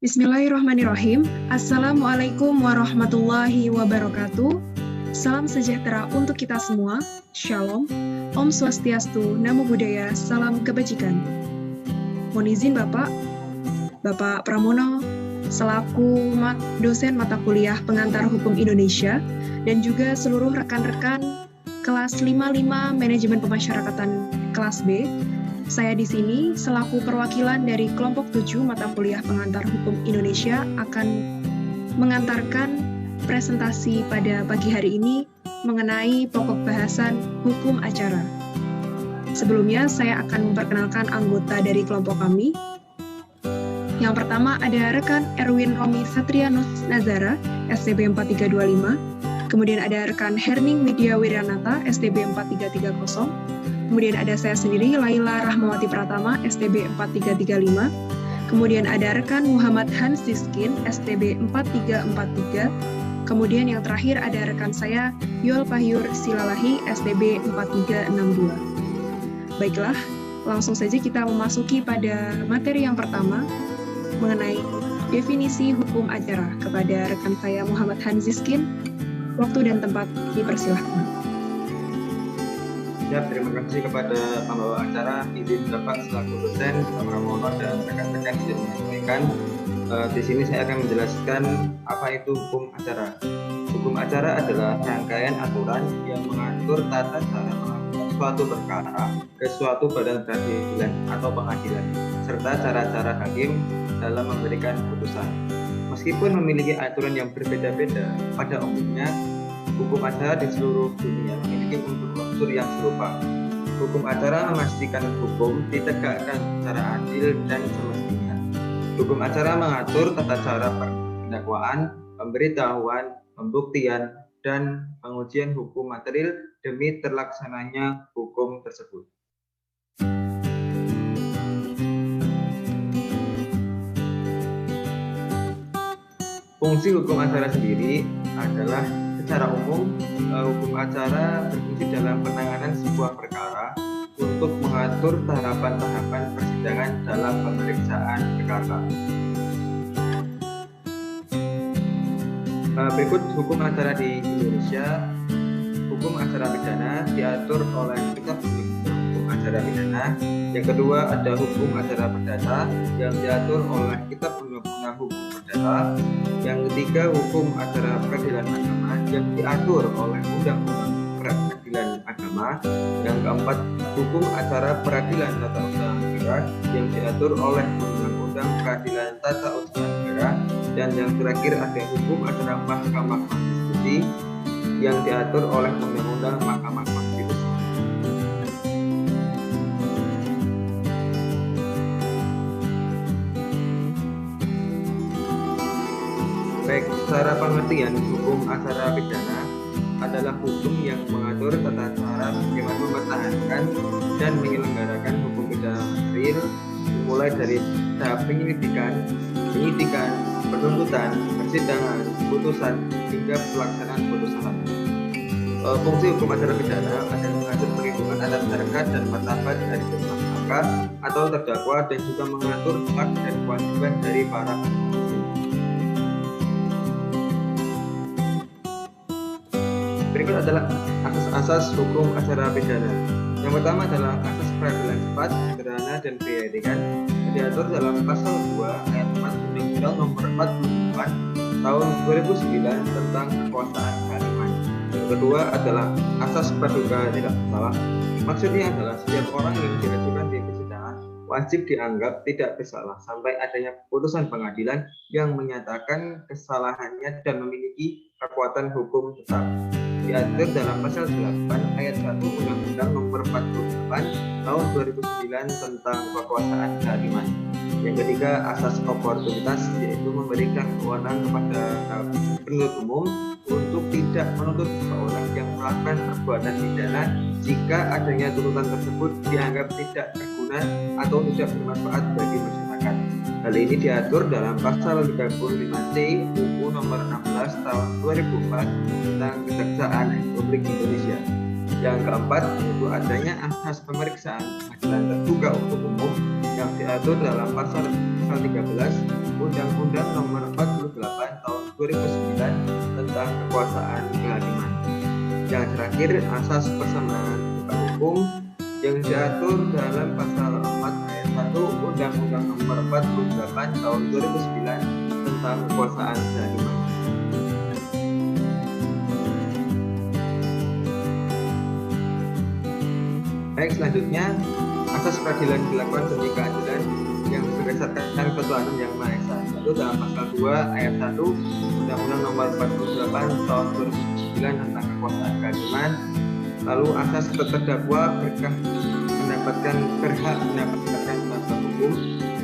Bismillahirrahmanirrahim. Assalamualaikum warahmatullahi wabarakatuh. Salam sejahtera untuk kita semua. Shalom. Om Swastiastu, Namo Buddhaya, salam kebajikan. Mohon izin Bapak Pramono, selaku dosen mata kuliah Pengantar Hukum Indonesia, dan juga seluruh rekan-rekan kelas 55 Manajemen Pemasyarakatan kelas B. Saya di sini selaku perwakilan dari kelompok 7 mata kuliah Pengantar Hukum Indonesia akan mengantarkan presentasi pada pagi hari ini mengenai pokok bahasan hukum acara. Sebelumnya saya akan memperkenalkan anggota dari kelompok kami. Yang pertama ada rekan Erwin Romi Satrianus Nazara, STB 4325. Kemudian ada rekan Herning Widya Wiranata, STB 4330. Kemudian ada saya sendiri, Laila Rahmawati Pratama, STB 4335. Kemudian ada rekan Muhammad Hans Ziskin, STB 4343. Kemudian yang terakhir ada rekan saya, Yul Pahyur Silalahi, STB 4362. Baiklah, langsung saja kita memasuki pada materi yang pertama, mengenai definisi hukum acara. Kepada rekan saya Muhammad Hans Ziskin, waktu dan tempat dipersilahkan. Ya, terima kasih kepada pembawa acara. Izin Bapak selaku dosen, Pak Pramono dan rekan-rekan izin menyampaikan. Di sini saya akan menjelaskan apa itu hukum acara. Hukum acara adalah rangkaian aturan yang mengatur tata cara melakukan suatu perkara ke suatu badan peradilan atau pengadilan, serta cara-cara hakim dalam memberikan putusan. Meskipun memiliki aturan yang berbeda-beda, pada umumnya hukum acara di seluruh dunia memiliki unsur yang serupa. Hukum acara memastikan hukum ditegakkan secara adil dan semestinya. Hukum acara mengatur tata cara pendakwaan, pemberitahuan, pembuktian, dan pengujian hukum material demi terlaksananya hukum tersebut. Fungsi hukum acara sendiri adalah secara umum, hukum acara berfungsi dalam penanganan sebuah perkara untuk mengatur tahapan-tahapan persidangan dalam pemeriksaan perkara. Berikut hukum acara di Indonesia. Hukum acara pidana diatur oleh Kitab Hukum Acara Pidana. Yang kedua ada hukum acara perdata yang diatur oleh Kitab Undang-Undang Hukum Perdata. Yang ketiga hukum acara peradilan agama yang diatur oleh Undang-Undang Peradilan Agama. Yang keempat hukum acara peradilan tata usaha negara yang diatur oleh Undang-Undang Peradilan Tata Usaha Negara. Dan yang terakhir ada hukum acara Mahkamah Konstitusi yang diatur oleh Undang-Undang Mahkamah Konstitusi. Baik, secara pengertian, hukum acara pidana adalah hukum yang mengatur tata cara bagaimana mempertahankan dan menyelenggarakan hukum pidana material, mulai dari tahap penyidikan, penuntutan, persidangan, putusan, hingga pelaksanaan putusan. Fungsi hukum acara pidana adalah mengatur perlindungan atas harkat dan martabat dari tersangka atau terdakwa dan juga mengatur hak dan kewajiban dari para saksi. Berikut adalah asas-asas hukum acara pidana. Yang pertama adalah asas peradilan cepat, sederhana, dan periodikan, diatur dalam pasal 2 ayat 4 Undang-Undang Nomor 48 Tahun 2009 tentang kekuasaan kehakiman. Yang kedua adalah asas praduga tidak bersalah. Maksudnya adalah setiap orang yang diajukan di persidangan wajib dianggap tidak bersalah sampai adanya putusan pengadilan yang menyatakan kesalahannya dan memiliki kekuatan hukum tetap. Diatur dalam pasal 8 ayat 1 Undang-Undang Nomor 48 Tahun 2009 tentang kekuasaan kehakiman. Yang ketiga, asas oportunitas, yaitu memberikan kewenangan kepada penuntut umum untuk tidak menuntut seseorang yang melakukan perbuatan pidana jika adanya tuntutan tersebut dianggap tidak berguna atau tidak bermanfaat bagi masyarakat. Hal ini diatur dalam pasal 35C UU Nomor 16 Tahun 2004 tentang Kejaksaan Republik Indonesia. Yang keempat, yaitu adanya asas pemeriksaan pengadilan terbuka untuk umum yang diatur dalam pasal 13 Undang-Undang 2009 tentang kekuasaan kehakiman. Yang terakhir, asas persamaan muka hukum yang diatur dalam pasal 4 ayat 1 Undang-Undang Nomor 48 Tahun 2009 tentang kekuasaan kehakiman. Baik, selanjutnya asas peradilan dilakukan demi keadilan yang berdasarkan ketuhanan yang Maha Esa, yaitu dalam pasal 2 ayat 1 Undang-Undang Nomor 48 Tahun 2009 tentang kekuasaan kehakiman. Lalu asas terdakwa berhak mendapatkan bantuan hukum,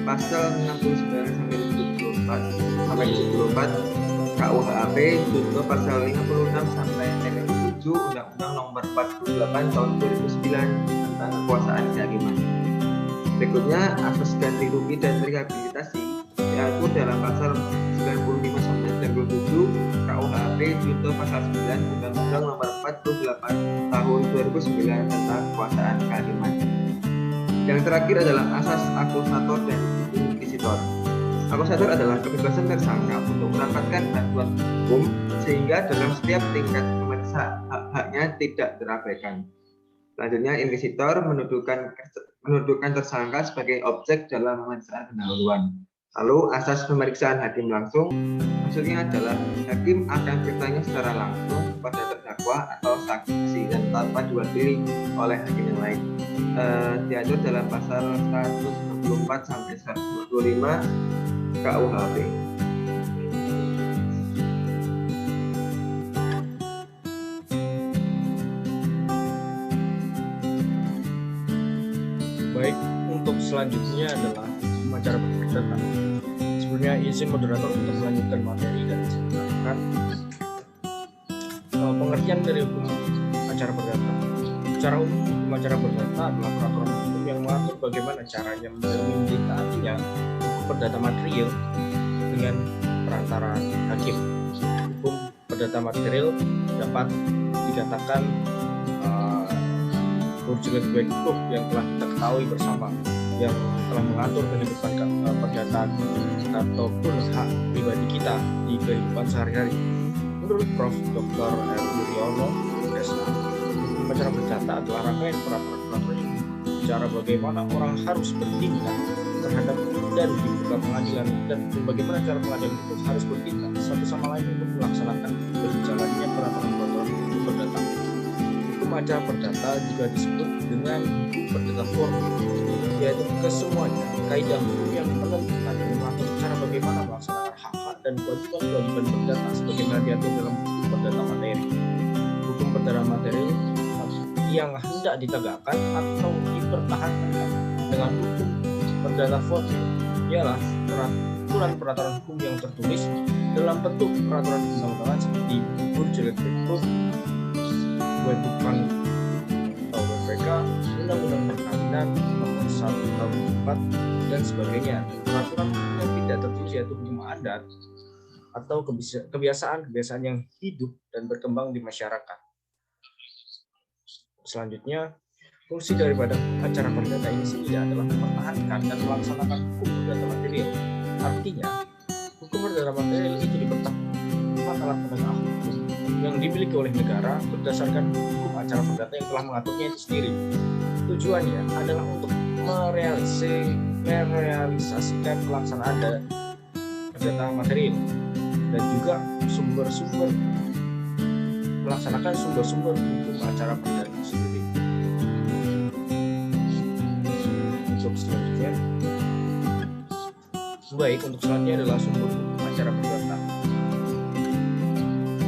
pasal 69 sampai 74 KUHP, contoh pasal 56 sampai 7 Undang-Undang Nomor 48 Tahun 2009 tentang kekuasaan kehakiman. Berikutnya asas ganti rugi dan rehabilitasi diatur dalam pasal 95 sampai 97 KUHP, contoh pasal 9 Undang-Undang Nomor 48 Tahun 2009 tentang kekuasaan kehakiman. Yang terakhir adalah asas akusator dan inkuisitor. Akusator adalah kebebasan tersangka untuk mendapatkan bantuan hukum sehingga dalam setiap tingkat pemeriksaan hak-haknya tidak terabaikan. Selanjutnya, inkuisitor menuduhkan tersangka sebagai objek dalam pemeriksaan pendahuluan. Lalu asas pemeriksaan hakim langsung, maksudnya adalah hakim akan bertanya secara langsung kepada terdakwa atau saksi dan tanpa diwakili oleh hakim yang lain. Diatur dalam pasal 164 sampai 125 KUHP. Baik, untuk selanjutnya adalah acara perdata. Sebelumnya izin moderator untuk melanjutkan materi dan menjelaskan pengertian dari hukum acara perdata. Secara umum, hukum acara perdata adalah peraturan hukum yang mengatur bagaimana caranya ditaatinya hukum perdata material dengan perantara hakim. Hukum perdata material dapat dikatakan Burgerlijk Wetboek yang telah kita ketahui bersama, yang telah mengatur kehidupan perdata ataupun hak pribadi kita di kehidupan sehari-hari. Menurut Prof. Dr. R. Wuryono, hukum acara perdata adalah rangkaian peraturan-peraturan yang bicara bagaimana orang harus bertindak terhadap dan di muka pengadilan dan bagaimana cara pengadilan itu harus bertindak satu sama lain untuk melaksanakan berjalannya peraturan-peraturan hukum perdata. Hukum acara perdata juga disebut dengan hukum perdata formil, yaitu kesemuanya kaidah hukum yang menentukan dan mengatur cara bagaimana melaksanakan hak-hak dan kewajiban perdata sebagaimana diatur dalam hukum perdata materi. Hukum perdata materi yang hendak ditegakkan atau dipertahankan dengan hukum perdata formil ialah peraturan hukum yang tertulis dalam bentuk peraturan undang-undangan seperti Burgerlijk Wetboek, Wetboek atau WPK, Undang-Undang Perkawinan Nomor 1 Tahun 4 dan sebagainya. Peraturan yang tidak tertulis yaitu hukum adat atau kebiasaan-kebiasaan yang hidup dan berkembang di masyarakat. Selanjutnya, fungsi daripada acara perdata ini sendiri adalah mempertahankan dan melaksanakan hukum perdata material. Artinya, hukum perdata material itu dipertahankan alat penegak hukum yang dimiliki oleh negara berdasarkan hukum acara perdata yang telah mengaturnya itu sendiri. Tujuannya adalah untuk merealisasikan pelaksanaan perdata material dan juga melaksanakan sumber-sumber hukum acara perdata itu sendiri. Untuk selanjutnya, adalah sumber hukum acara perdata.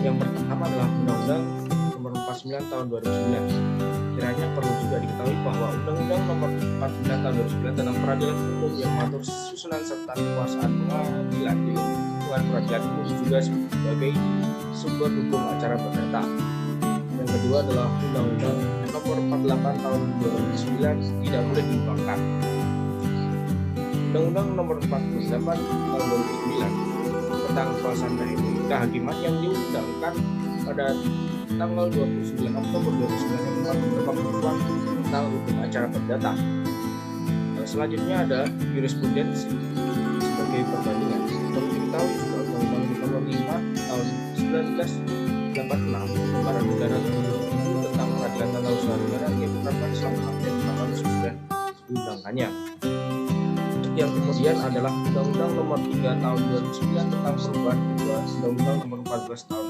Yang pertama adalah Undang-Undang Nomor 49 Tahun 2009. Kiranya perlu juga diketahui bahwa Undang-Undang Nomor 49 Tahun 2009 tentang peradilan hukum yang mengatur susunan serta kekuasaan pengadilan di lingkungan peradilan hukum juga sebagai sumber hukum acara perdata. Yang kedua adalah Undang-Undang Nomor 48 Tahun 2009 tidak boleh dilupakan. Undang-Undang Nomor 48 Tahun 2009 tentang kekuasaan kehakiman yang diundangkan pada tanggal 29 Oktober 2009 yang mengatur beberapa ketentuan tentang hukum acara perdata. Selanjutnya ada jurisprudensi sebagai perbandingan. Perlu diketahui juga Undang-Undang Nomor 5 pembahasannya. Untuk yang kemudian adalah Undang-Undang Nomor 3 Tahun 2009 tentang perubahan kedua Undang-Undang Nomor 14 Tahun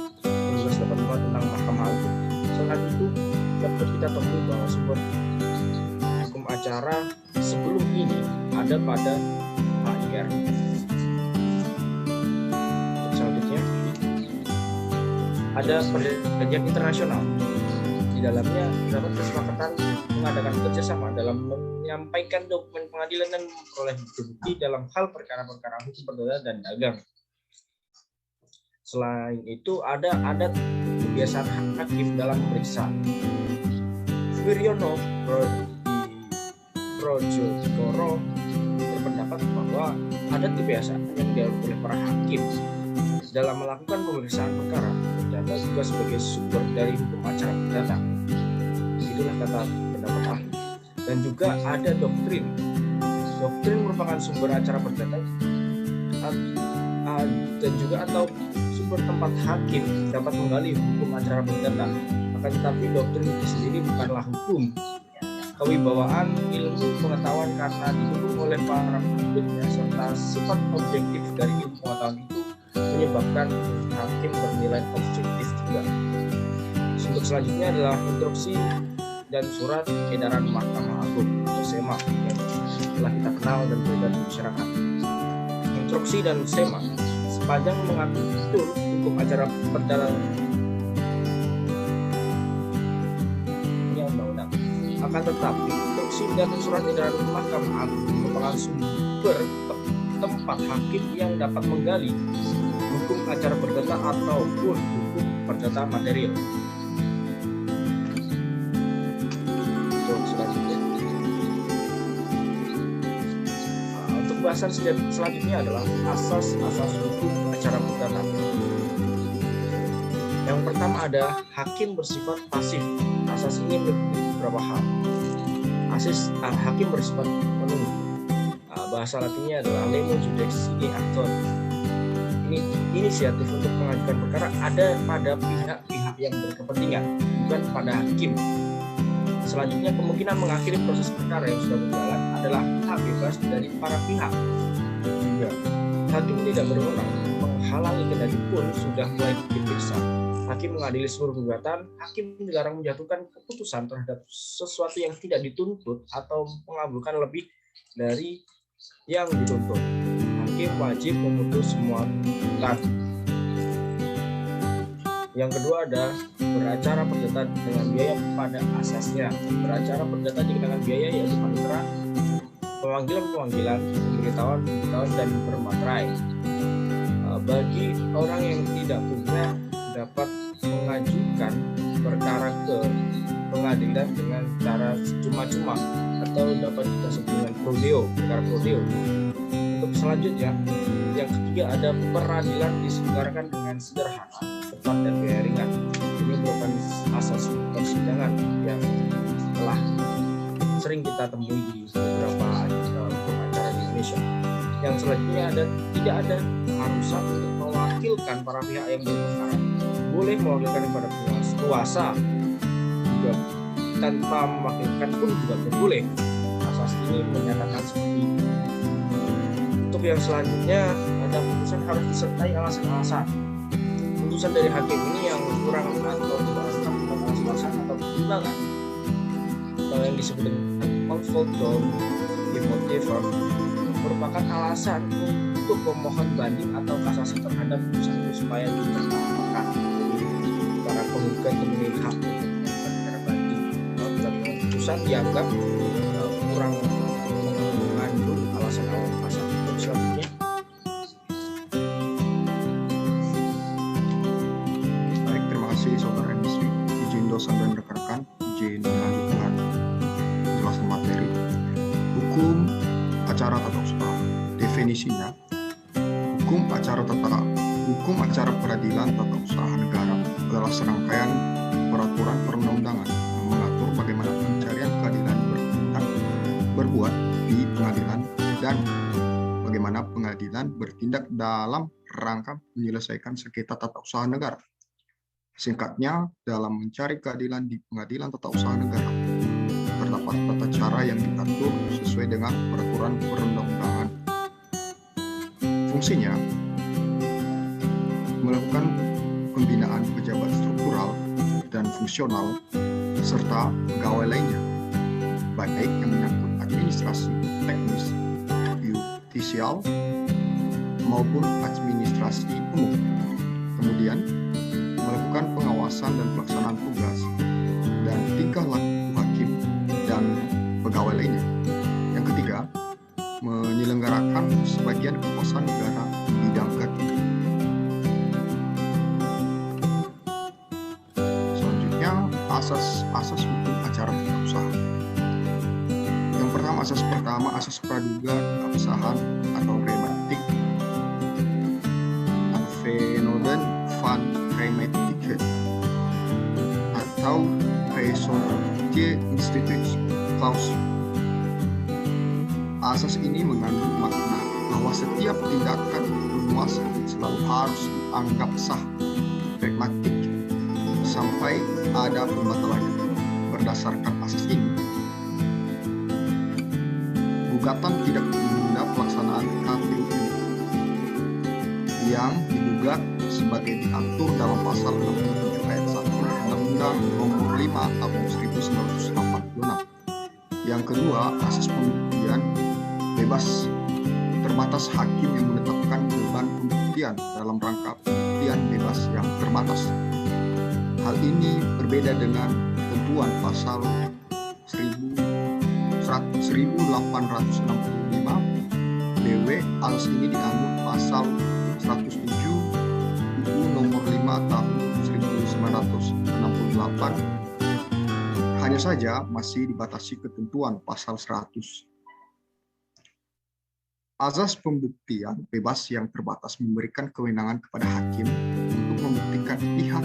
1985 tentang Mahkamah Agung. Selain itu dapat kita temui bahwa sumber hukum acara sebelum ini ada pada HIR. Selanjutnya ada perjanjian internasional. Di dalamnya terdapat kesepakatan mengadakan kerjasama dalam menyampaikan dokumen pengadilan dan memperoleh bukti dalam hal perkara-perkara hukum perdata dan dagang. Selain itu ada adat kebiasaan hakim dalam memeriksa. Wiryono Projogoro berpendapat bahwa adat kebiasaan yang dilakukan oleh para hakim dalam melakukan pemeriksaan perkara perdata juga sebagai sumber dari hukum acara perdata. Itulah kata pendapat ahli. Dan juga ada doktrin. Doktrin merupakan sumber acara perdata dan juga atau sumber tempat hakim dapat menggali hukum acara perdata. Akan tetapi doktrin itu sendiri bukanlah hukum. Kewibawaan ilmu pengetahuan karena didukung oleh para pengikutnya serta sifat objektif dari ilmu pengetahuan itu menyebabkan hakim bernilai objektif juga. Untuk selanjutnya adalah instruksi dan surat edaran Mahkamah Agung atau SEMA yang telah kita kenal dan beredar di masyarakat. Instruksi dan SEMA sepanjang mengatur hukum acara perdata undang-undang. Akan tetapi instruksi dan surat edaran Mahkamah Agung merupakan sumber tempat hakim yang dapat menggali hukum acara perdata ataupun hukum perdata material. Untuk bahasan selanjutnya adalah asas-asas hukum acara perdata. Yang pertama ada hakim bersifat pasif. Asas ini beberapa hal. Hakim bersifat menunggu. Bahasa latinnya adalah lemur judici actor. Ini inisiatif untuk mengajukan perkara ada pada pihak-pihak yang berkepentingan, bukan pada hakim. Selanjutnya, kemungkinan mengakhiri proses perkara yang sudah berjalan adalah hak bebas dari para pihak. Juga, hakim tidak berwenang menghalangi kendati pun sudah mulai diperiksa. Hakim mengadili seluruh gugatan. Hakim dilarang menjatuhkan keputusan terhadap sesuatu yang tidak dituntut atau mengabulkan lebih dari yang dituntut. Hakim wajib memutus semua tuntutan. Yang kedua ada beracara perdata dengan biaya pada asasnya. Beracara perdata dikenakan biaya yaitu panitera, pemanggilan, pemberitahuan dan bermaterai. Bagi orang yang tidak punya dapat mengajukan perkara ke pengadilan dengan cara cuma-cuma atau dapat kita sebut dengan perkara prodeo. Untuk selanjutnya, yang ketiga ada peradilan diselenggarakan dengan sederhana, cepat dan biaya ringan. Ini merupakan asas persidangan yang telah sering kita temui di beberapa hukum acara di Indonesia. Yang selanjutnya tidak ada keharusan untuk mewakilkan para pihak yang berperkara. Boleh mewakilkan kepada kuasa, juga tanpa mewakilkan pun juga boleh. Asas ini menyatakan seperti itu. Untuk yang selanjutnya, ada putusan harus disertai alasan-alasan. Putusan dari hakim ini yang kurang atau tidak lengkap dengan alasan atau pertimbangan yang disebut dengan consulto motivum merupakan alasan untuk pemohon banding atau kasasi terhadap putusan itu supaya ditertawakan para penggugat memiliki hak untuk mengajukan banding. Kalau putusan dianggap kurang mengandung alasan-alasan. Untuk selanjutnya, baik, terima kasih Saudara Emisri. Izin dosen dan rekan-rekan, izin melanjutkan penjelasan materi. Hukum acara tata usaha. Definisinya, hukum acara peradilan tata usaha negara adalah serangkaian peraturan perundang-undangan yang mengatur bagaimana pencarian keadilan berbuat di pengadilan dan bagaimana pengadilan bertindak dalam rangka menyelesaikan sengketa tata usaha negara. Singkatnya, dalam mencari keadilan di pengadilan tata usaha negara, terdapat tata cara yang diatur sesuai dengan peraturan perundang-undangan. Fungsinya melakukan pembinaan pejabat struktural dan fungsional serta pegawai lainnya, baik yang menyangkut administrasi, teknis, yudisial, maupun administrasi umum. Kemudian, melakukan pengawasan dan pelaksanaan tugas dan tingkah laku hakim dan pegawai lainnya. Yang ketiga, menyelenggarakan sebagian kekuasaan negara di bidang kehakiman. Selanjutnya, asas hukum acara usaha. Yang pertama, asas praduga keabsahan atau rematik Venoden van Remedieke atau Presomptie Institutie Clause. Asas ini mengandung makna bahwa setiap tindakan penguasa selalu harus dianggap sah pragmatik sampai ada pembatalannya. Berdasarkan asas ini, gugatan tidak menunda pelaksanaan KPU yang digugat sebagai diatur dalam pasal 67 ayat 1 Undang-Undang Nomor 5 Tahun 1946. Yang kedua, asas pembuktian bebas terbatas hakim yang menetapkan beban pembuktian dalam rangka pembuktian bebas yang terbatas. Hal ini berbeda dengan ketentuan pasal 1865 BW alias ini dianut pasal 107 Buku Nomor 5 Tahun 1968. Hanya saja masih dibatasi ketentuan pasal 100. Azas pembuktian bebas yang terbatas memberikan kewenangan kepada hakim untuk membuktikan pihak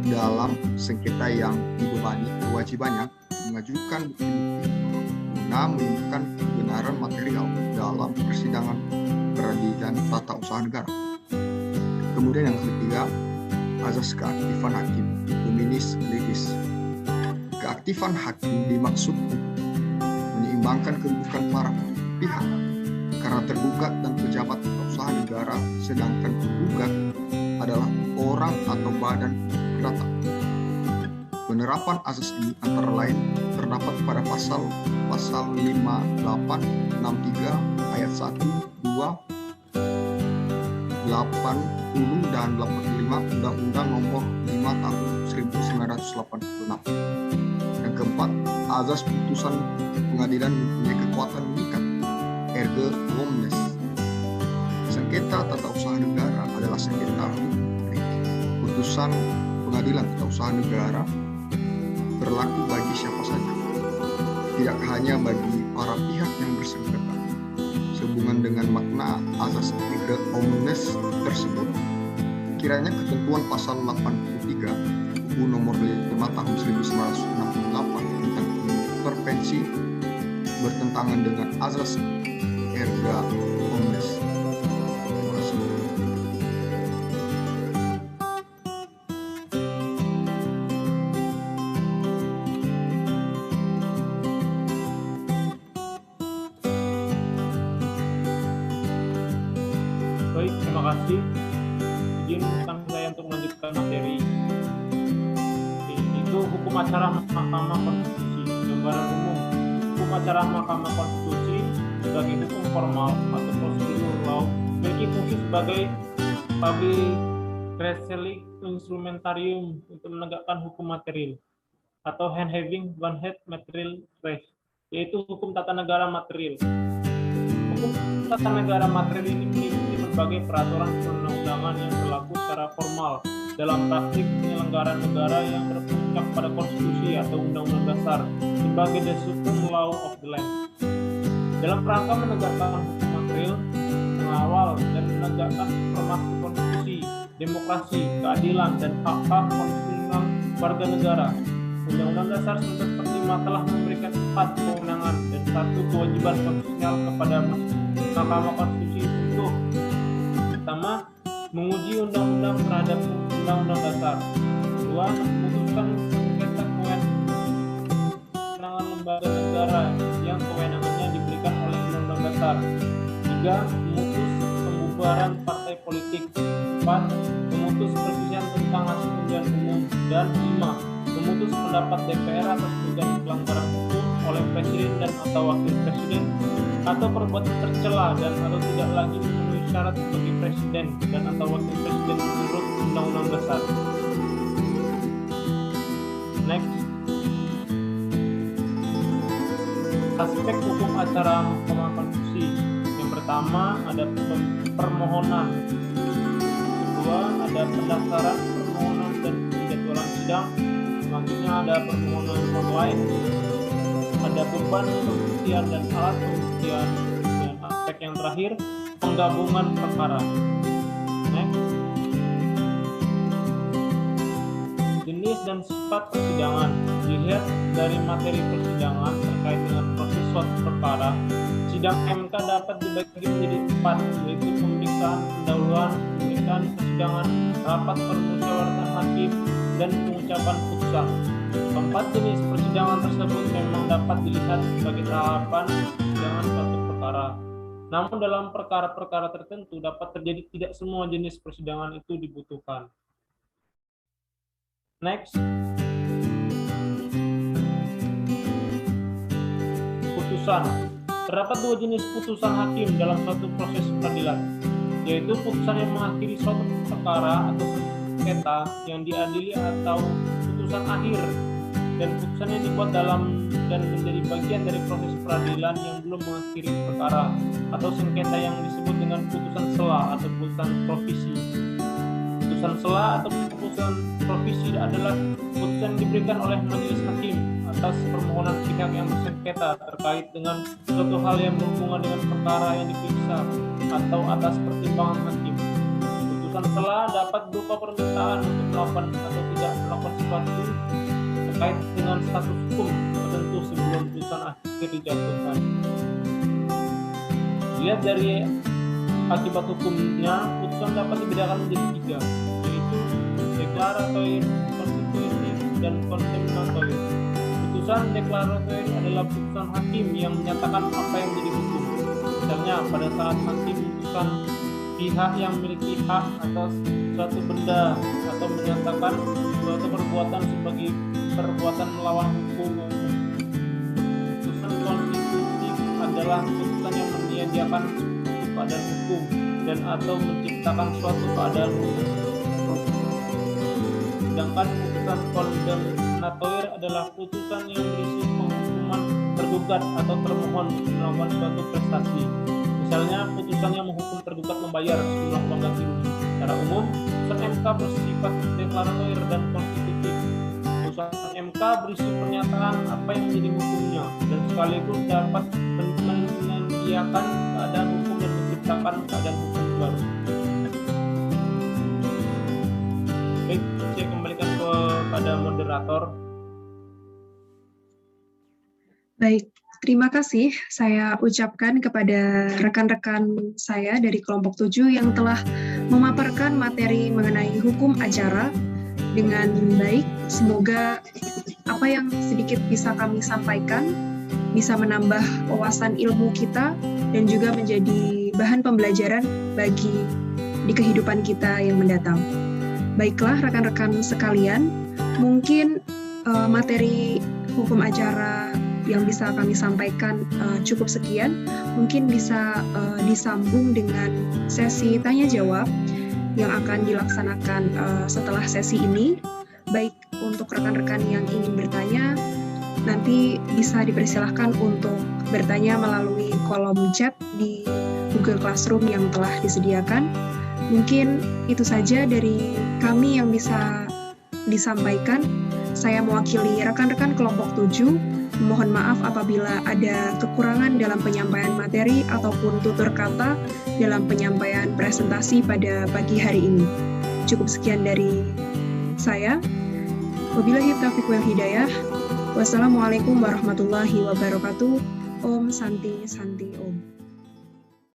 dalam sengketa yang dibebani kewajibannya mengajukan bukti-bukti guna menunjukkan kebenaran material dalam persidangan peradilan tata usaha negara. Kemudian yang ketiga, azas keaktifan hakim, dominis legis. Keaktifan hakim dimaksud menyeimbangkan kedudukan para pihak karena tergugat dan pejabat usaha negara, sedangkan tergugat adalah orang atau badan pendatang. Penerapan azas ini antara lain terdapat pada pasal 5863 ayat 1, 2, 80 dan 85 Undang-Undang Nomor 5 Tahun 1986. Yang keempat, azas putusan pengadilan mempunyai kekuatan mengikat, erga omnes. Sengketa tata usaha negara adalah sengketa hukum. Putusan pengadilan tata usaha negara berlaku bagi siapa saja, tidak hanya bagi para pihak yang bersengketa. Sehubungan dengan makna azas erga omnes tersebut, kiranya ketentuan pasal 83 Buku Nomor 5 Tahun 1968 tentang intervensi bertentangan dengan azas erga omnes. Terima kasih. Baik, terima kasih. Izin saya untuk melanjutkan materi. Itu hukum acara Mahkamah Konstitusi. Gambaran umum hukum acara Mahkamah Konstitusi sebagai hukum formal atau prosedur law memiliki fungsi sebagai public research instrumentarium untuk menegakkan hukum material atau hand having one head material res, yaitu hukum tata negara material. Hukum tata negara material ini mengikuti berbagai peraturan perundang-undangan yang berlaku secara formal dalam praktik penyelenggaraan negara yang berpuncak pada konstitusi atau undang-undang dasar sebagai the supreme law of the land. Dalam rangka menegakkan hukum material, mengawal dan menegakkan supremasi konstitusi, demokrasi, keadilan, dan hak-hak konstitusional warga negara, Undang-Undang Dasar 1945 telah memberikan 4 kewenangan dan 1 kewajiban konstitusional kepada Mahkamah Konstitusi untuk pertama, menguji undang-undang terhadap Undang-Undang Dasar. Kedua, memutuskan sengketa kewenangan lembaga besar. 3. Memutus pembubaran partai politik. 4. Memutus perselisihan tentang hasil pemilihan umum. Dan 5. Memutus pendapat DPR atas dugaan pelanggaran hukum oleh presiden dan atau wakil presiden atau perbuatan tercela dan atau tidak lagi memenuhi syarat sebagai presiden dan atau wakil presiden menurut Undang-Undang Dasar. Next. Aspek hukum acara Mahkamah Konstitusi. Yang pertama ada permohonan. Kedua ada pendaftaran permohonan dan penjadwalan sidang. Selanjutnya ada permohonan online. Ada beban pembuktian dan alat pembuktian. Dan aspek yang terakhir penggabungan perkara. Next. Jenis dan sifat persidangan. Dilihat dari materi persidangan terkait dengan proses suatu perkara, sidang MK dapat dibagi menjadi 4, yaitu pemeriksaan pendahuluan, pemeriksaan persidangan, rapat permusyawaratan hakim, dan pengucapan putusan. Keempat jenis persidangan tersebut memang dapat dilihat sebagai tahapan persidangan suatu perkara. Namun dalam perkara-perkara tertentu dapat terjadi tidak semua jenis persidangan itu dibutuhkan. Next. Putusan. Terdapat 2 jenis putusan hakim dalam suatu proses peradilan, yaitu putusan yang mengakhiri suatu perkara atau sengketa yang diadili atau putusan akhir, dan putusan yang dibuat dalam dan menjadi bagian dari proses peradilan yang belum mengakhiri perkara atau sengketa yang disebut dengan putusan sela atau putusan provisi. Putusan sela atau putusan provisi adalah putusan yang diberikan oleh majelis hakim atas permohonan pihak yang bersengketa terkait dengan suatu hal yang berhubungan dengan perkara yang diperiksa atau atas pertimbangan hakim. Putusan sela dapat berupa permintaan untuk melakukan atau tidak melakukan sesuatu terkait dengan status hukum tertentu sebelum putusan akhir dijatuhkan. Dilihat dari akibat hukumnya, putusan dapat dibedakan menjadi 3, yaitu deklaratoir, konstitutif, dan kondemnatoir. Putusan deklaratoir adalah putusan hakim yang menyatakan apa yang menjadi hukum. Misalnya pada saat hakim memutuskan pihak yang memiliki hak atas suatu benda atau menyatakan suatu perbuatan sebagai perbuatan melawan hukum. Putusan konstitutif adalah putusan yang menyediakan keadaan hukum dan atau menciptakan suatu keadaan hukum. Sedangkan putusan kondemnatoir adalah putusan yang berisi penghukuman tergugat atau termohon melakukan suatu prestasi. Misalnya putusan yang menghukum tergugat membayar sejumlah uang ganti rugi. Secara umum, putusan MK bersifat deklaratoir dan konstitutif. Putusan MK berisi pernyataan apa yang menjadi hukumnya dan sekaligus dapat menyediakan keadaan hukum dan menciptakan keadaan hukum baru. Baik, saya kembalikan kepada moderator. Baik, terima kasih saya ucapkan kepada rekan-rekan saya dari kelompok 7 yang telah memaparkan materi mengenai hukum acara dengan baik. Semoga apa yang sedikit bisa kami sampaikan bisa menambah wawasan ilmu kita dan juga menjadi bahan pembelajaran bagi di kehidupan kita yang mendatang. Baiklah rekan-rekan sekalian, mungkin materi hukum acara yang bisa kami sampaikan cukup sekian. Mungkin bisa disambung dengan sesi tanya jawab yang akan dilaksanakan setelah sesi ini. Baik untuk rekan-rekan yang ingin bertanya, nanti bisa dipersilahkan untuk bertanya melalui kolom chat di Google Classroom yang telah disediakan. Mungkin itu saja dari kami yang bisa disampaikan. Saya mewakili rekan-rekan kelompok 7. Mohon maaf apabila ada kekurangan dalam penyampaian materi ataupun tutur kata dalam penyampaian presentasi pada pagi hari ini. Cukup sekian dari saya. Wabillahi taufiq wal hidayah. Wassalamualaikum warahmatullahi wabarakatuh. Om Santi Santi Om.